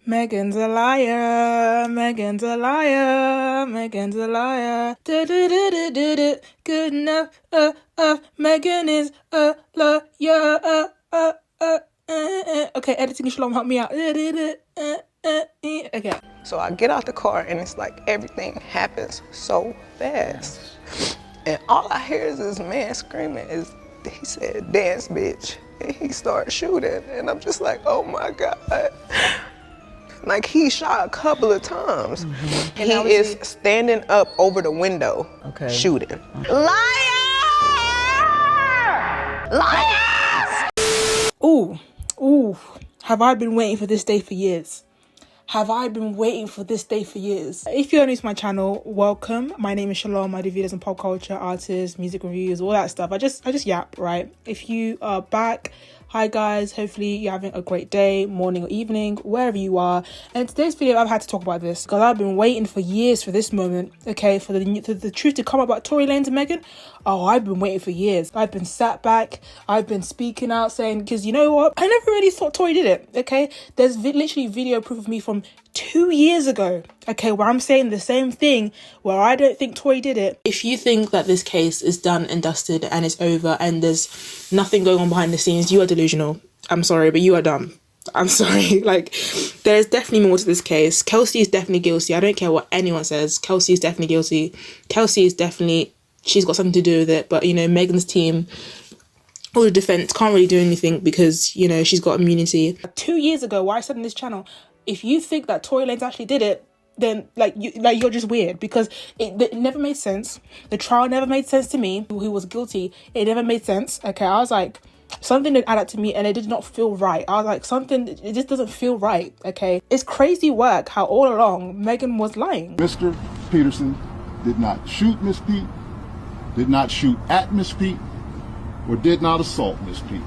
Megan's a liar, Megan's a liar, Megan's a liar. Do. Good enough, Megan is a liar, Okay, editing Shalom, help me out. Okay. So I get out the car and it's like everything happens so fast. And all I hear is this man screaming, he said, "Dance, bitch." And he started shooting. And I'm just like, oh my God. Like he shot a couple of times. Mm-hmm. He is standing up over the window, shooting. Liar! Liars! Ooh, have I been waiting for this day for years? Have I been waiting for this day for years? If you're new to my channel, welcome. My name is Shalom. I do videos on pop culture, artists, music reviews, all that stuff. I just yap, right? If you are back, hi guys. Hopefully you're having a great day, morning or evening, wherever you are. And in today's video, I've had to talk about this because I've been waiting for years for this moment, okay? For the truth to come about Tory Lanez and Megan. Oh, I've been waiting for years. I've been sat back. I've been speaking out saying, because you know what? I never really thought Tory did it, okay? There's literally video proof of me from 2 years ago, okay, where I'm saying the same thing, where I don't think Tory did it. If you think that this case is done and dusted and it's over and there's nothing going on behind the scenes, you are delusional. I'm sorry, but you are dumb. I'm sorry. Like, there's definitely more to this case. Kelsey is definitely guilty. I don't care what anyone says. Kelsey is definitely guilty. Kelsey is definitely, she's got something to do with it. But, you know, Megan's team, all the defense can't really do anything because, you know, she's got immunity. 2 years ago, where I said on this channel, if you think that Tory Lanez actually did it, then you're just weird, because it never made sense. The trial never made sense to me. Who was guilty? It never made sense. Okay, I was like, something didn't add up to me, and it did not feel right. I was like, it just doesn't feel right. Okay, it's crazy work how all along Megan was lying. Mr. Peterson did not shoot Miss Pete, did not shoot at Miss Pete, or did not assault Miss Pete.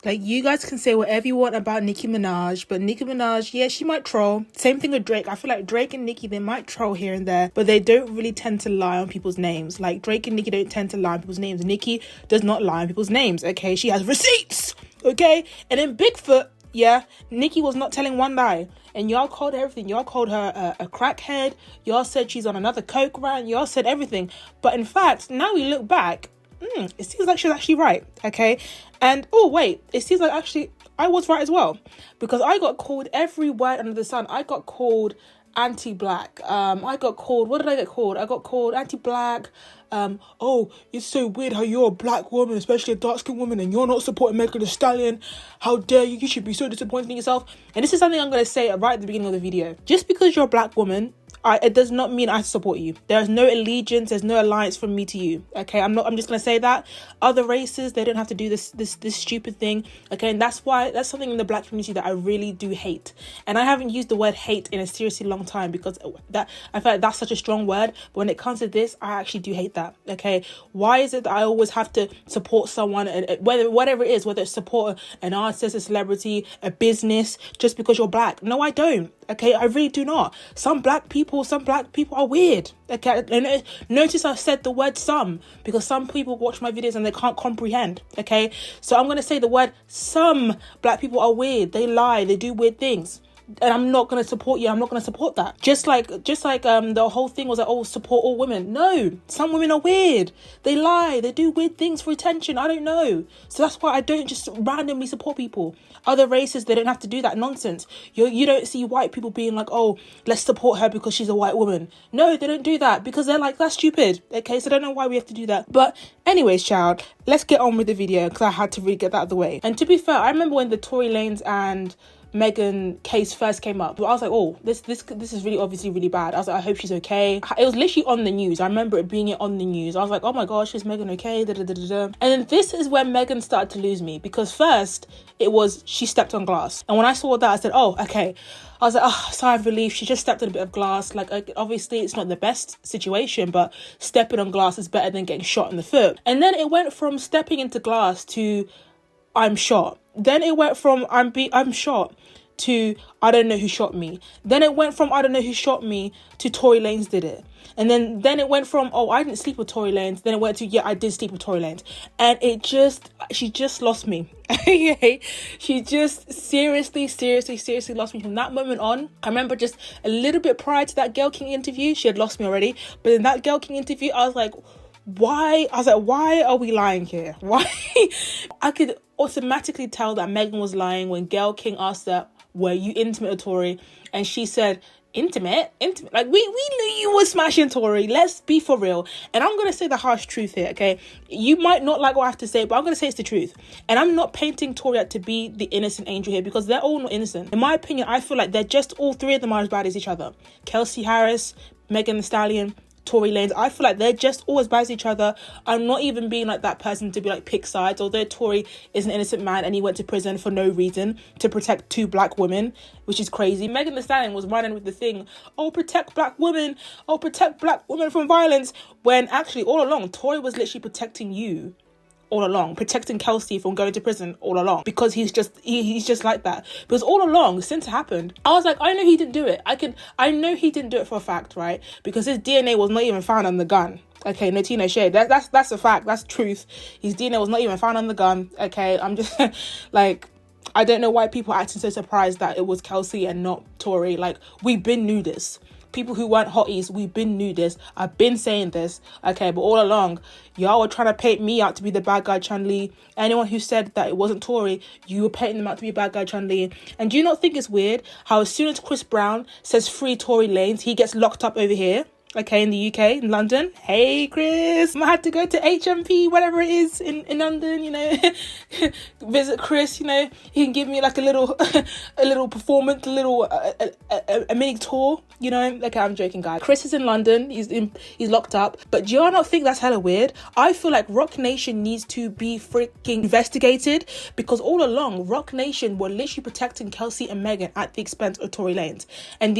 Like, you guys can say whatever you want about Nicki Minaj, but Nicki Minaj, yeah, she might troll. Same thing with Drake. I feel like Drake and Nicki, they might troll here and there, but they don't really tend to lie on people's names. Like, Drake and Nicki don't tend to lie on people's names. Nicki does not lie on people's names, okay? She has receipts, okay? And then Bigfoot, yeah, Nicki was not telling one lie. And y'all called her everything. Y'all called her a crackhead. Y'all said she's on another coke rant. Y'all said everything. But in fact, now we look back, it seems like she was actually right, okay? And oh wait, it seems like actually I was right as well, because I got called every word under the sun. I got called anti-black. I got called, what did I get called? I got called anti-black. Oh, it's so weird how you're a black woman, especially a dark-skinned woman, and you're not supporting Megan Thee Stallion. How dare you? You should be so disappointed in yourself. And this is something I'm going to say right at the beginning of the video. Just because you're a black woman, it does not mean I support you. There's no allegiance, there's no alliance from me to you, okay? I'm just gonna say that. Other races, they don't have to do this stupid thing, okay? And that's something in the black community that I really do hate. And I haven't used the word hate in a seriously long time, because I feel like that's such a strong word, but when it comes to this, I actually do hate that, okay? Why is it that I always have to support someone, and whatever it is, whether it's support an artist, a celebrity, a business, just because you're black? No, I don't. Okay, I really do not. Some black people are weird. Okay, and notice I said the word some, because some people watch my videos and they can't comprehend. Okay, so I'm gonna say the word some black people are weird. They lie, they do weird things. And I'm not going to support you. I'm not going to support that. Just like the whole thing was like, oh, support all women. No, some women are weird. They lie. They do weird things for attention. I don't know. So that's why I don't just randomly support people. Other races, they don't have to do that nonsense. You don't see white people being like, oh, let's support her because she's a white woman. No, they don't do that, because they're like, that's stupid. Okay, so I don't know why we have to do that. But anyways, child, let's get on with the video, because I had to really get that out of the way. And to be fair, I remember when the Tory Lanez and Megan case first came up, I was like, oh, this is really obviously really bad. I was like, I hope she's okay. It was literally on the news. I remember it being on the news. I was like, oh my gosh, is Megan okay? And then this is when Megan started to lose me, because first it was she stepped on glass, and when I saw that, I said, oh, okay. I was like, oh, sigh of relief. She just stepped on a bit of glass. Like, obviously it's not the best situation, but stepping on glass is better than getting shot in the foot. And then it went from stepping into glass to I'm shot. Then it went from I'm shot to I don't know who shot me. Then it went from I don't know who shot me to Tory Lanez did it. And then it went from, oh, I didn't sleep with Tory Lanez. Then it went to, yeah, I did sleep with Tory Lanez. And she just lost me. She just seriously lost me from that moment on. I remember just a little bit prior to that Gayle King interview, she had lost me already. But in that Gayle King interview, I was like, why are we lying here? Why? I could automatically tell that Megan was lying when Gayle King asked her, were you intimate with Tory? And she said, intimate, like we knew you were smashing Tory, let's be for real. And I'm gonna say the harsh truth here, okay? You might not like what I have to say, but I'm gonna say it's the truth. And I'm not painting Tory out to be the innocent angel here, because they're all not innocent. In my opinion, I feel like they're just, all three of them are as bad as each other. Kelsey Harris, Megan Thee Stallion, Tory Lanez, I feel like they're just all as bad as each other. I'm not even being like that person to be like pick sides, although Tory is an innocent man and he went to prison for no reason to protect 2 black women, which is crazy. Megan Thee Stallion was running with the thing, oh, protect black women, oh, protect black women from violence, when actually all along Tory was literally protecting you all along, protecting Kelsey from going to prison all along, because he's just like that. Because all along since it happened, I was like, I know he didn't do it. I know he didn't do it for a fact, right? Because his DNA was not even found on the gun. Okay, no tea, no shade. That's a fact. That's truth. His DNA was not even found on the gun. Okay, I'm just like, I don't know why people are acting so surprised that it was Kelsey and not Tory. Like, we've been knew this. People who weren't hotties, we've been knew this. I've been saying this, okay? But all along, y'all were trying to paint me out to be the bad guy, Chun-Li. Anyone who said that it wasn't Tory, you were painting them out to be a bad guy, Chun-Li. And do you not think it's weird how as soon as Chris Brown says free Tory Lanez, he gets locked up over here? Okay, in the UK, in London. Hey, Chris, I had to go to HMP, whatever it is, in London, you know, visit Chris, you know, he can give me like a little performance, a mini tour, you know. Okay, I'm joking, guys. Chris is in London, he's locked up, but do you not think that's hella weird? I feel like Rock Nation needs to be freaking investigated, because all along, Rock Nation were literally protecting Kelsey and Megan at the expense of Tory Lanez. And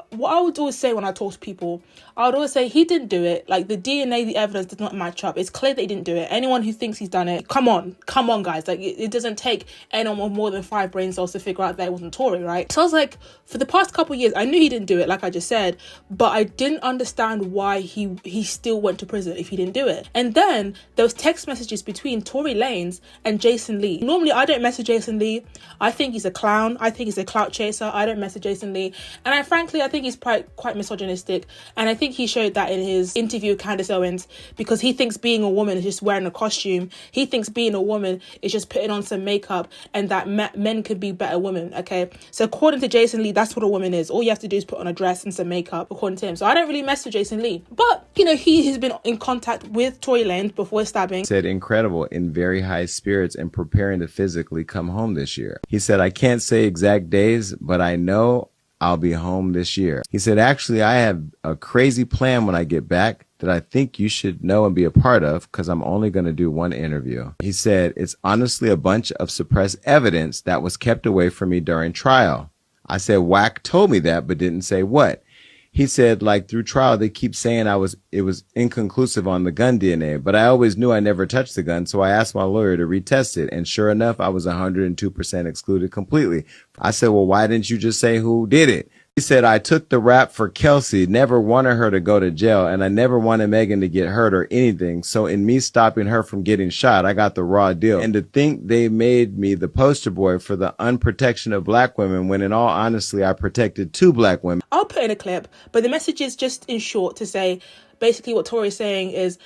what I would always say when I talk to people, I would always say he didn't do it. Like, the DNA, the evidence does not match up. It's clear that he didn't do it. Anyone who thinks he's done it, come on guys. Like, it doesn't take anyone with more than 5 brain cells to figure out that it wasn't Tory, right? So I was like, for the past couple of years, I knew he didn't do it, like I just said, but I didn't understand why he still went to prison if he didn't do it. And then there was text messages between Tory Lanez and Jason Lee. Normally, I don't message Jason Lee. I think he's a clown. I think he's a clout chaser. I don't message Jason Lee. And I think he's quite misogynistic. And I think he showed that in his interview with Candace Owens, because he thinks being a woman is just wearing a costume. He thinks being a woman is just putting on some makeup, and that men could be better women, okay? So according to Jason Lee, that's what a woman is. All you have to do is put on a dress and some makeup, according to him. So I don't really mess with Jason Lee. But, you know, he has been in contact with Tory Lanez before stabbing. Said incredible, in very high spirits and preparing to physically come home this year. He said, I can't say exact days, but I know I'll be home this year. He said, actually, I have a crazy plan when I get back that I think you should know and be a part of, because I'm only going to do 1 interview. He said, it's honestly a bunch of suppressed evidence that was kept away from me during trial. I said, Wack told me that, but didn't say what. He said, like, through trial, they keep saying it was inconclusive on the gun DNA, but I always knew I never touched the gun, so I asked my lawyer to retest it, and sure enough, I was 102% excluded completely. I said, well, why didn't you just say who did it? He said, I took the rap for Kelsey, never wanted her to go to jail, and I never wanted Megan to get hurt or anything, so in me stopping her from getting shot, I got the raw deal. And to think they made me the poster boy for the unprotection of black women, when in all honesty, I protected 2 black women. I'll put in a clip, but the message is just in short to say, basically what Tory's saying is,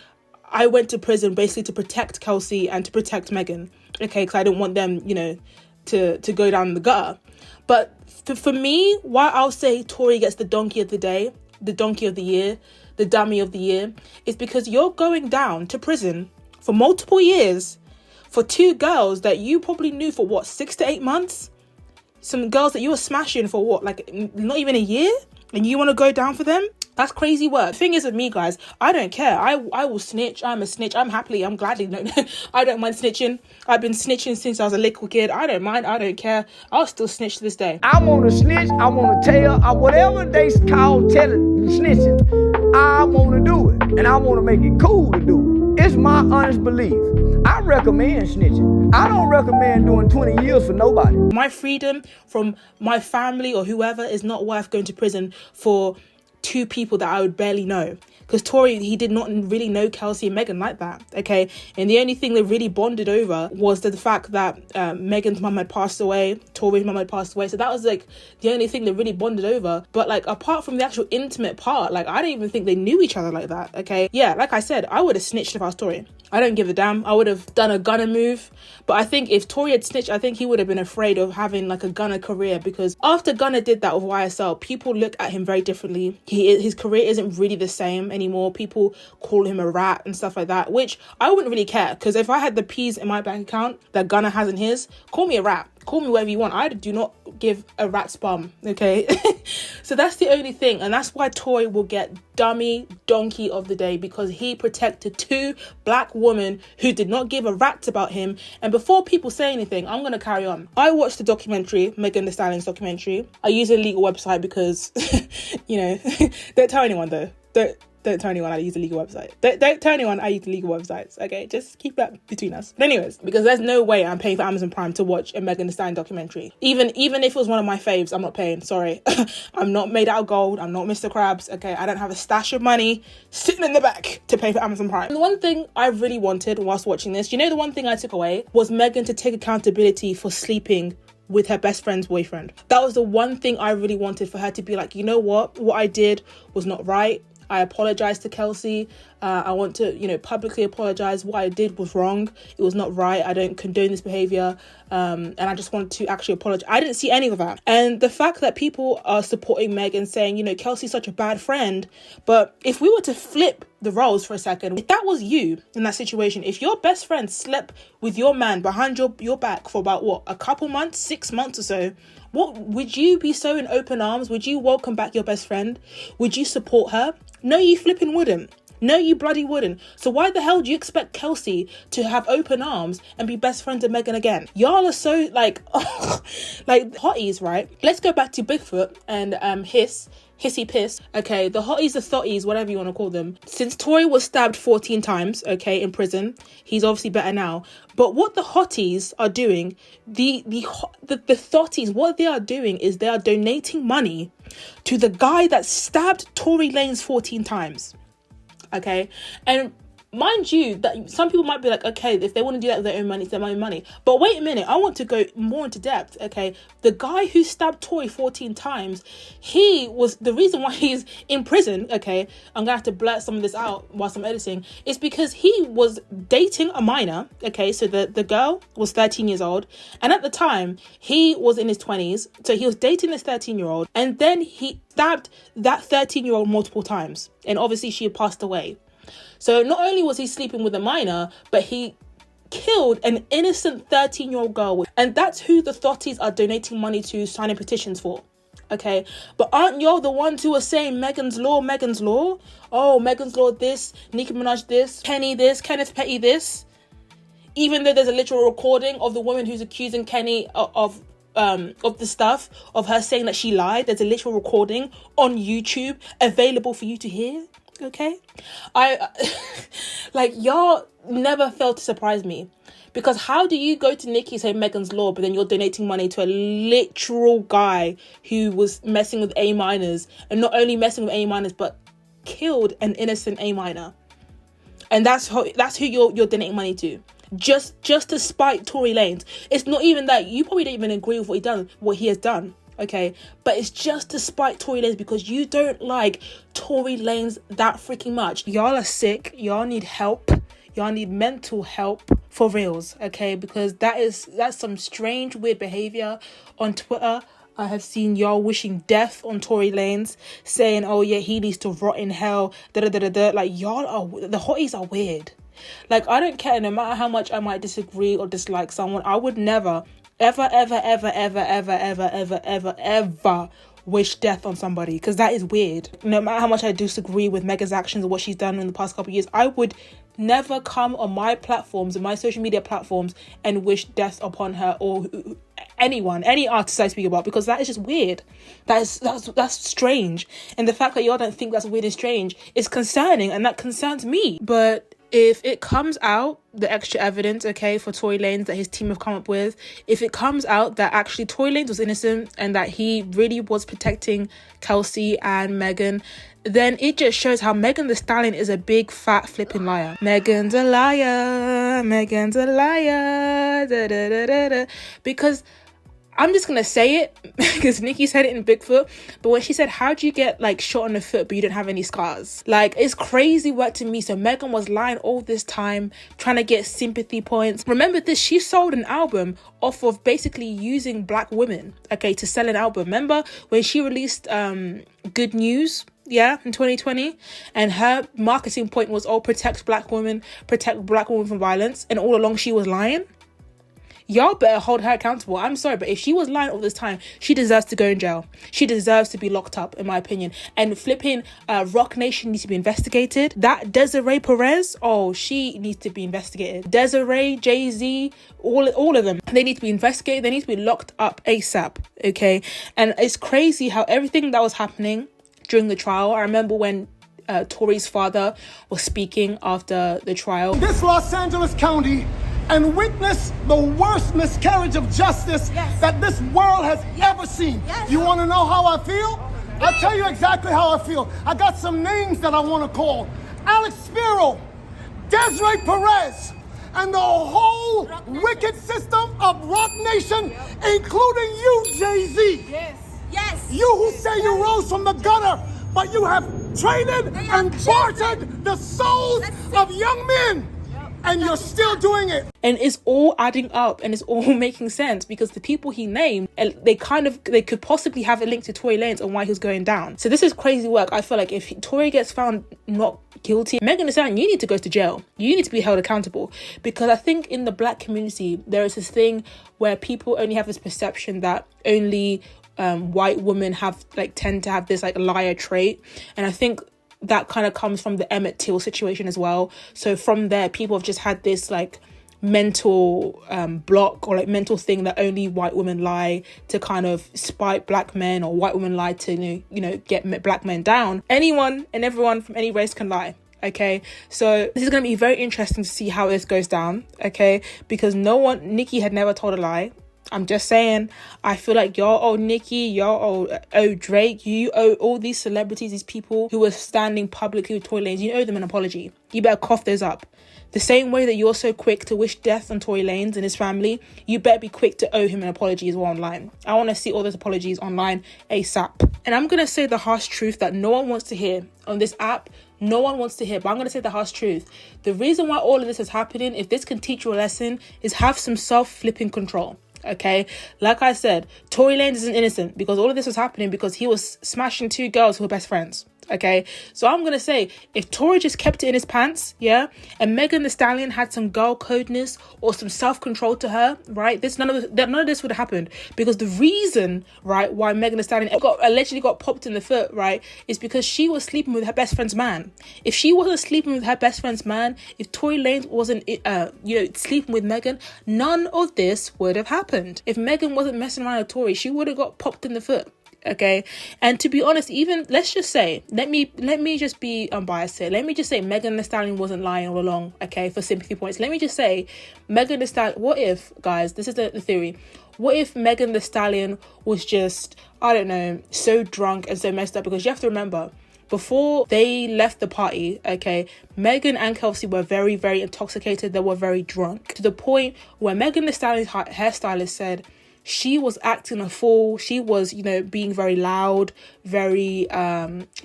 I went to prison basically to protect Kelsey and to protect Megan, okay, because I didn't want them, you know, to go down the gutter. But for me, why I'll say Tory gets the donkey of the day, the donkey of the year, the dummy of the year, is because you're going down to prison for multiple years for 2 girls that you probably knew for what, 6 to 8 months? Some girls that you were smashing for what, like not even a year? And you want to go down for them? That's crazy work. The thing is with me, guys, I don't care. I will snitch. I'm a snitch. I'm gladly, no, I don't mind snitching. I've been snitching since I was a little kid. I don't mind. I don't care. I'll still snitch to this day. I want to snitch. I want to tell. Whatever they call telling, snitching, I want to do it. And I want to make it cool to do it. It's my honest belief. I recommend snitching. I don't recommend doing 20 years for nobody. My freedom from my family or whoever is not worth going to prison for two people that I would barely know. Because Tory, he did not really know Kelsey and Megan like that, okay? And the only thing they really bonded over was the fact that Megan's mum had passed away, Tory's mum had passed away. So that was like the only thing they really bonded over. But like apart from the actual intimate part, like I don't even think they knew each other like that, okay? Yeah, like I said, I would have snitched if I was Tory. I don't give a damn. I would have done a gunner move. But I think if Tory had snitched, I think he would have been afraid of having like a gunner career, because after Gunner did that with YSL, people look at him very differently. His career isn't really the same anymore. People call him a rat and stuff like that, which I wouldn't really care, because if I had the peas in my bank account that Gunner has in his, call me a rat. Call me whatever you want. I do not give a rat's bum, okay? So that's the only thing. And that's why Tory will get dummy donkey of the day, because he protected two black women who did not give a rat's about him. And before people say anything, I'm going to carry on. I watched the documentary, Megan Thee Stallion's documentary. I use a legal website because, you know, don't tell anyone though. Don't tell anyone I use a legal website. Don't tell anyone I use legal websites, okay? Just keep that between us. But anyways, because there's no way I'm paying for Amazon Prime to watch a Megan Thee Stallion documentary. Even if it was one of my faves, I'm not paying, sorry. I'm not made out of gold. I'm not Mr. Krabs, okay? I don't have a stash of money sitting in the back to pay for Amazon Prime. And the one thing I really wanted whilst watching this, you know, the one thing I took away was Megan to take accountability for sleeping with her best friend's boyfriend. That was the one thing I really wanted, for her to be like, you know what I did was not right. I apologize to Kelsey. I want to, you know, publicly apologize. What I did was wrong. It was not right. I don't condone this behavior. And I just wanted to actually apologize. I didn't see any of that. And the fact that people are supporting Meg and saying, you know, Kelsey's such a bad friend. But if we were to flip the roles for a second, if that was you in that situation, if your best friend slept with your man behind your back for about, what, a couple months, 6 months or so, what would you be so in open arms? Would you welcome back your best friend? Would you support her? No, you flipping wouldn't. No, you bloody wouldn't. So why the hell do you expect Kelsey to have open arms and be best friends with Megan again? Y'all are so like, like hotties, right? Let's go back to Bigfoot and Hissy Piss. Okay, the hotties, the thotties, whatever you want to call them. Since Tory was stabbed 14 times, okay, in prison, he's obviously better now. But what the hotties are doing, the thotties, what they are doing is they are donating money to the guy that stabbed Tory Lanez 14 times. Okay, and mind you, that some people might be like, okay, if they want to do that with their own money, it's their own money. But wait a minute, I want to go more into depth, okay? The guy who stabbed Tory 14 times, he was, the reason why he's in prison, okay, I'm gonna have to blurt some of this out whilst I'm editing, is because he was dating a minor, okay? So the girl was 13 years old, and at the time, he was in his 20s, so he was dating this 13-year-old, and then he stabbed that 13-year-old multiple times, and obviously she had passed away. So not only was he sleeping with a minor, but he killed an innocent 13-year-old girl. And that's who the thotties are donating money to, signing petitions for. Okay, but aren't y'all the ones who are saying Megan's Law, Megan's Law? Oh, Megan's Law this, Nicki Minaj this, Kenny this, Kenneth Petty this. Even though there's a literal recording of the woman who's accusing Kenny of the stuff, of her saying that she lied. There's a literal recording on YouTube available for you to hear. Okay, like, y'all never fail to surprise me, because how do you go to Nicki, say Megan's Law, but then you're donating money to a literal guy who was messing with A minors, and not only messing with A minors but killed an innocent A minor, and that's who you're donating money to, just to spite Tory Lanez. It's not even that you probably don't even agree with what he has done. Okay, but it's just to spite Tory Lanez, because you don't like Tory Lanez that freaking much. Y'all are sick. Y'all need help. Y'all need mental help for reals. Okay, because that's some strange, weird behavior on Twitter. I have seen y'all wishing death on Tory Lanez, saying, "Oh yeah, he needs to rot in hell." Like, y'all are, the hotties are weird. Like, I don't care, no matter how much I might disagree or dislike someone, I would never ever wish death on somebody, because that is weird. No matter how much I disagree with Megan's actions and what she's done in the past couple of years, I would never come on my platforms and my social media platforms and wish death upon her or anyone, any artist I speak about, because that is just weird. That's strange. And the fact that y'all don't think that's weird and strange is concerning, and that concerns me. But if it comes out, the extra evidence, okay, for Tory Lanez that his team have come up with, if it comes out that actually Tory Lanez was innocent and that he really was protecting Kelsey and Megan, then it just shows how Megan Thee Stallion is a big fat flipping liar. Megan's a liar. Megan's a liar. Da, da, da, da, da. Because I'm just gonna say it because Nicki said it in Bigfoot, but when she said, how do you get like shot on the foot but you don't have any scars? Like, it's crazy work to me. So Megan was lying all this time trying to get sympathy points. Remember this, she sold an album off of basically using black women, okay, to sell an album. Remember when she released Good News, yeah, in 2020, and her marketing point was, oh, protect black women from violence, and all along she was lying? Y'all better hold her accountable. I'm sorry, but if she was lying all this time, she deserves to go in jail. She deserves to be locked up, in my opinion. And flipping Rock Nation needs to be investigated. That Desiree Perez, oh, she needs to be investigated. Desiree, Jay-Z, all of them, they need to be investigated. They need to be locked up ASAP, okay? And it's crazy how everything that was happening during the trial, I remember when Tory's father was speaking after the trial. This Los Angeles County, and witness the worst miscarriage of justice that this world has ever seen. You want to know how I feel? I'll tell you exactly how I feel. I got some names that I want to call. Alex Spiro, Desiree Perez, and the whole wicked system of Rock Nation, including you, Jay-Z. Yes. You who say you rose from the gutter, but you have traded and bartered the souls of young men. And you're still doing it. And it's all adding up and it's all making sense, because the people he named, they could possibly have a link to Tory Lanez and why he was going down. So this is crazy work. I feel like if Tory gets found not guilty, Megan Thee Stallion, you need to go to jail. You need to be held accountable, because I think in the black community, there is this thing where people only have this perception that only white women tend to have this like liar trait. And I think that kind of comes from the Emmett Till situation as well. So from there, people have just had this like mental block or like mental thing that only white women lie to kind of spite black men, or white women lie to, get black men down. Anyone and everyone from any race can lie. Okay, so this is going to be very interesting to see how this goes down. Okay, because Nicki had never told a lie. I'm just saying, I feel like y'all owe Nicki, y'all owe Drake, you owe all these celebrities, these people who were standing publicly with Tory Lanez, you owe them an apology. You better cough those up. The same way that you're so quick to wish death on Tory Lanez and his family, you better be quick to owe him an apology as well online. I want to see all those apologies online ASAP. And I'm going to say the harsh truth that no one wants to hear on this app. No one wants to hear, but I'm going to say the harsh truth. The reason why all of this is happening, if this can teach you a lesson, is have some self-flipping control. Okay, like I said, Tory Lanez isn't innocent, because all of this was happening because he was smashing two girls who were best friends. Okay, so I'm gonna say, if Tory just kept it in his pants, yeah, and Megan Thee Stallion had some girl codeness or some self-control to her, right, none of this would have happened. Because the reason, right, why Megan Thee Stallion allegedly got popped in the foot, right, is because she was sleeping with her best friend's man. If she wasn't sleeping with her best friend's man, if Tory Lanez wasn't sleeping with Megan, none of this would have happened. If Megan wasn't messing around with Tory, she would have got popped in the foot. Okay, and to be honest, even let's just say, let me just be unbiased here. Let me just say Megan Thee Stallion wasn't lying all along. Okay, for sympathy points, let me just say Megan Thee Stallion. What if, guys? This is the theory. What if Megan Thee Stallion was just, I don't know, so drunk and so messed up? Because you have to remember, before they left the party, okay, Megan and Kelsey were very, very intoxicated. They were very drunk, to the point where Megan Thee Stallion's hairstylist said she was acting a fool. She was, being very loud, very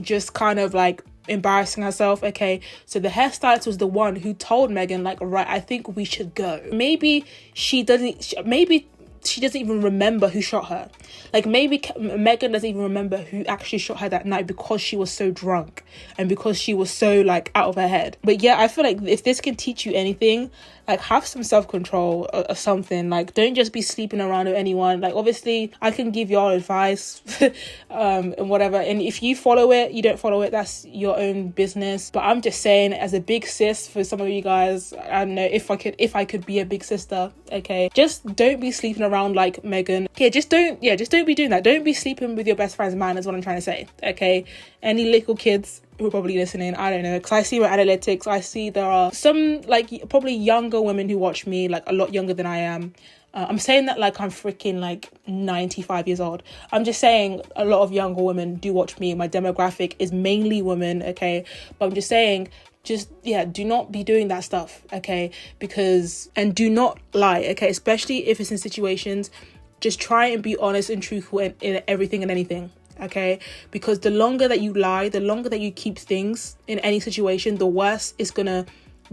just kind of like embarrassing herself. Okay, so the hairstylist was the one who told Megan, like, right, I think we should go. Maybe she doesn't, maybe she doesn't even remember who shot her. Like, maybe Megan doesn't even remember who actually shot her that night because she was so drunk and because she was so, like, out of her head. But yeah, I feel like if this can teach you anything, like, have some self-control or something. Like, don't just be sleeping around with anyone. Like, obviously, I can give y'all advice and whatever. And if you follow it, you don't follow it, that's your own business. But I'm just saying, as a big sis for some of you guys, I don't know, if I could be a big sister, okay? Just don't be sleeping around like Megan. Yeah, just don't be doing that. Don't be sleeping with your best friend's man is what I'm trying to say, okay? Any little kids who are probably listening, I don't know, because I see my analytics, I see there are some, like, probably younger women who watch me, like, a lot younger than I am. I'm saying that like I'm freaking like 95 years old. I'm just saying a lot of younger women do watch me. My demographic is mainly women, okay? But I'm just saying, do not be doing that stuff, okay? And do not lie, okay? Especially if it's in situations, just try and be honest and truthful in everything and anything, okay? Because the longer that you lie, the longer that you keep things in any situation, the worse it's gonna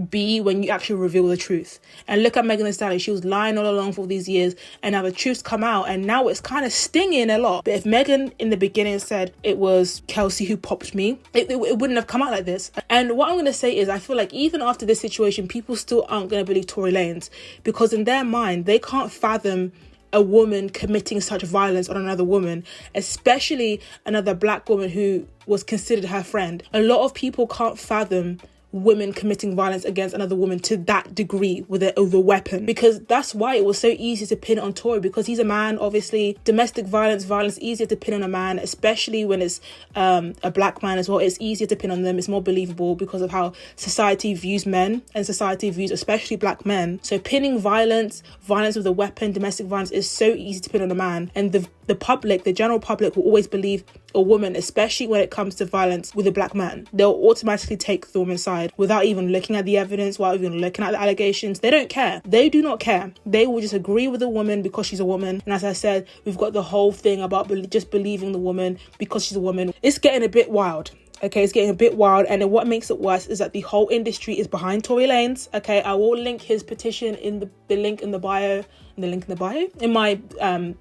be when you actually reveal the truth. And look at Megan Thee Stallion. She was lying all along for all these years, and now the truth's come out, and now it's kind of stinging a lot. But if Megan in the beginning said it was Kelsey who popped me, it wouldn't have come out like this. And what I'm going to say is, I feel like even after this situation, people still aren't going to believe Tory Lanez, because in their mind, they can't fathom a woman committing such violence on another woman, especially another black woman who was considered her friend. A lot of people can't fathom women committing violence against another woman to that degree with a weapon, because that's why it was so easy to pin on Tory, because he's a man. Obviously, domestic violence easier to pin on a man, especially when it's a black man as well. It's easier to pin on them. It's more believable because of how society views men, and society views especially black men. So pinning violence with a weapon, domestic violence, is so easy to pin on a man, and the public, the general public, will always believe a woman, especially when it comes to violence with a black man. They'll automatically take the woman's side without even looking at the evidence, without even looking at the allegations. They don't care. They do not care. They will just agree with the woman because she's a woman. And as I said, we've got the whole thing about just believing the woman because she's a woman. It's getting a bit wild. Okay, it's getting a bit wild, and then what makes it worse is that the whole industry is behind Tory Lanez. Okay, I will link his petition in the link in the bio, in my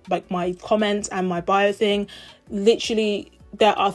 like my comments and my bio thing. Literally, there are,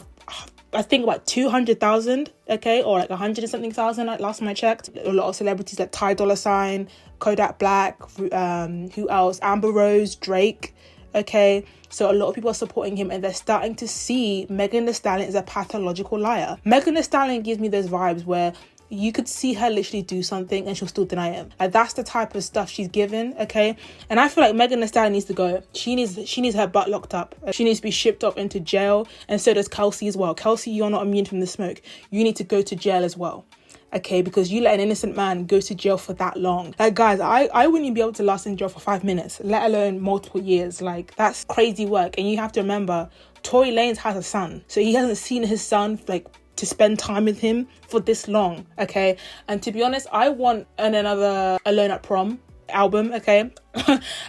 I think, about 200,000, okay, or like 100 and something thousand. Like last time I checked, a lot of celebrities like Ty Dolla $ign, Kodak Black, who else? Amber Rose, Drake. Okay, so a lot of people are supporting him, and they're starting to see Megan Thee Stallion as a pathological liar. Megan Thee Stallion gives me those vibes where you could see her literally do something and she'll still deny it. Like, that's the type of stuff she's given, okay? And I feel like Megan Thee Stallion needs to go. She needs her butt locked up. She needs to be shipped up into jail, and so does Kelsey as well. Kelsey, you're not immune from the smoke. You need to go to jail as well. Okay, because you let an innocent man go to jail for that long. Like, guys, I wouldn't even be able to last in jail for 5 minutes, let alone multiple years. Like, that's crazy work. And you have to remember, Tory Lanez has a son, so he hasn't seen his son like to spend time with him for this long. Okay, and to be honest, I want another Alone at Prom album. Okay,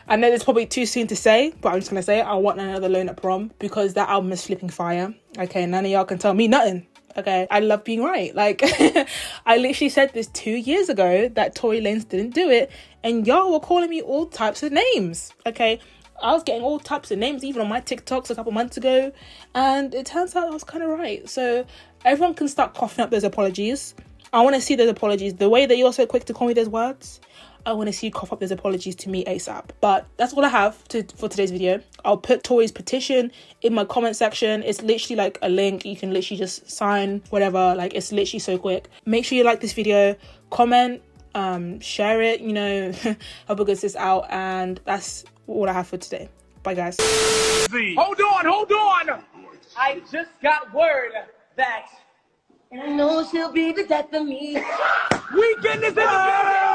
I know it's probably too soon to say, but I'm just gonna say it. I want another Alone at Prom, because that album is flipping fire. Okay, none of y'all can tell me nothing. Okay, I love being right. Like, I literally said this 2 years ago that Tory Lanez didn't do it, and y'all were calling me all types of names. Okay, I was getting all types of names even on my TikToks a couple months ago, and it turns out I was kind of right. So everyone can start coughing up those apologies. I want to see those apologies. The way that you're so quick to call me those words, I want to see you cough up those apologies to me ASAP. But that's all I have for today's video. I'll put Tory's petition in my comment section. It's literally like a link. You can literally just sign whatever. Like, it's literally so quick. Make sure you like this video, comment, share it, you know, help a good sis out. And that's all I have for today. Bye, guys. Hold on. I just got word that... And I know she'll be the death of me. Weekend is in the building.